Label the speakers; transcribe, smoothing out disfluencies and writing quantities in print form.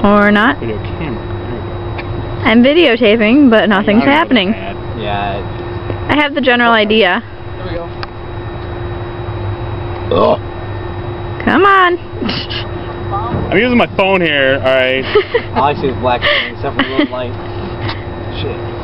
Speaker 1: Or not.
Speaker 2: Video camera.
Speaker 1: I'm videotaping, but nothing's happening.
Speaker 3: Yeah.
Speaker 1: I have the general idea.
Speaker 3: There we go.
Speaker 2: Ugh.
Speaker 1: Come on.
Speaker 2: I'm using my phone here, alright?
Speaker 3: All I see is black screen, except for the little light. Shit.